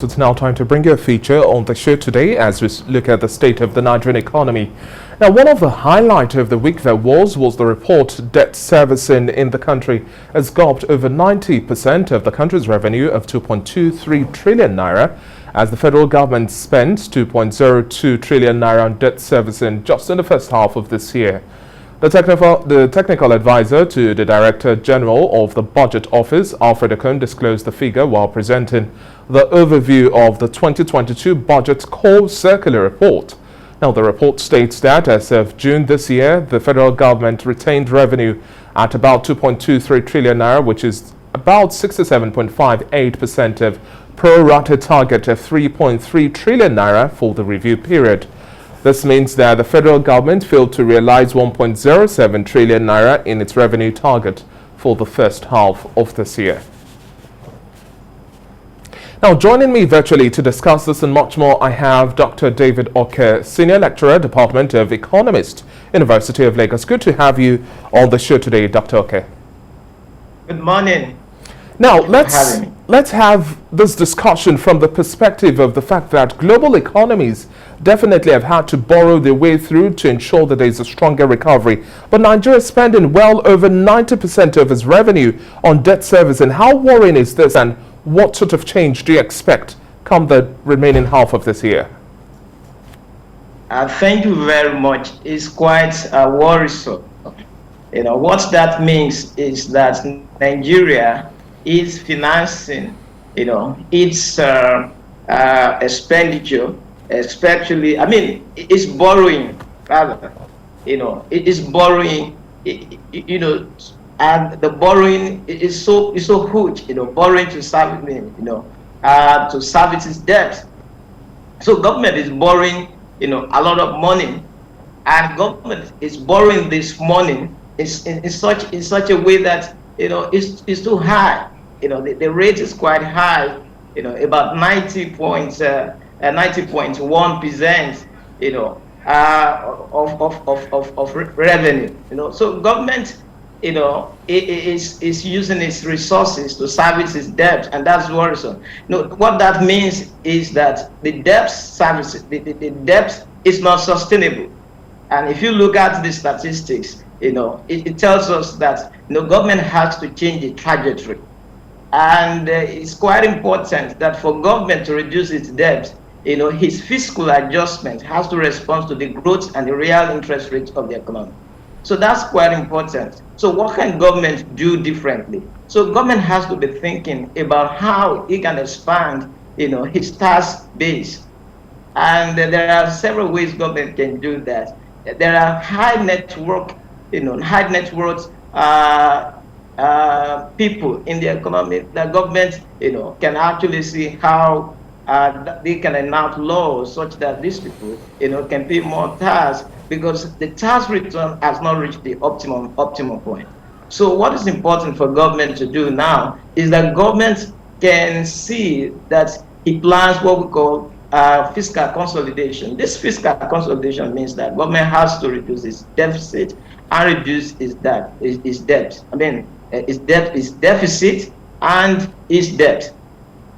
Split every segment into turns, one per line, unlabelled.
It's now time to bring you a feature on the show today as we look at the state of the Nigerian economy. Now, one of the highlights of the week was the report debt servicing in the country has gulped over 90% of the country's revenue of 2.23 trillion naira, as the federal government spent 2.02 trillion naira on debt servicing just in the first half of this year. The technical advisor to the Director General of the Budget Office, Alfred Okon, disclosed the figure while presenting the overview of the 2022 Budget Core Circular Report. Now, the report states that as of June this year, the federal government retained revenue at about 2.23 trillion naira, which is about 67.58% of pro-rata target of 3.3 trillion naira for the review period. This means that the federal government failed to realize 1.07 trillion naira in its revenue target for the first half of this year. Now, joining me virtually to discuss this and much more, I have Dr. David Okon, Senior Lecturer, Department of Economist, University of Lagos. Good to have you on the show today, Dr. Okon.
Good morning.
Now, let's have this discussion from the perspective of the fact that global economies definitely have had to borrow their way through to ensure that there is a stronger recovery. But Nigeria is spending well over 90% of its revenue on debt service. And how worrying is this, and what sort of change do you expect come the remaining half of this year?
Thank you very much. It's quite worrisome. What that means is that Nigeria is financing, its expenditure, especially, it's borrowing, rather, it is borrowing, and the borrowing is so huge, borrowing to service, to service its debt. So government is borrowing, a lot of money, and government is borrowing this money in such a way that it's too high. The rate is quite high, about 90.1%, of revenue. So government, is using its resources to service its debt, and that's worrisome. What that means is that the debt service, the debt is not sustainable. And if you look at the statistics, it tells us that government has to change the trajectory. And it's quite important that for government to reduce its debt, his fiscal adjustment has to respond to the growth and the real interest rate of the economy. So that's quite important. So what can government do differently? So government has to be thinking about how it can expand, his tax base. And there are several ways government can do that. There are high net worth people in the economy. The government, can actually see how they can enact laws such that these people, can pay more tax, because the tax return has not reached the optimum point. So what is important for government to do now is that government can see that it plans what we call fiscal consolidation. This fiscal consolidation means that government has to reduce its deficit and reduce its debt. Its deficit and its debt.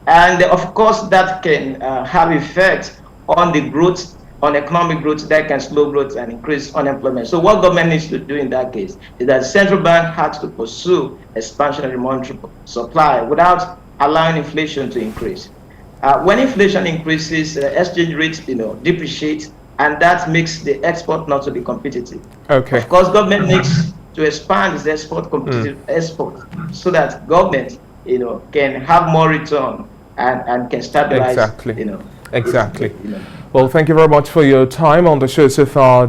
And of course, that can have effect on the growth, on economic growth, that can slow growth and increase unemployment. So what government needs to do in that case is that the central bank has to pursue expansionary monetary supply without allowing inflation to increase. When inflation increases, exchange rates, depreciate, and that makes the export not to be competitive.
Okay.
Of course, government needs to expand its export competitive export, so that government, can have more return and can stabilize.
Exactly. Exactly. Well, thank you very much for your time on the show so far.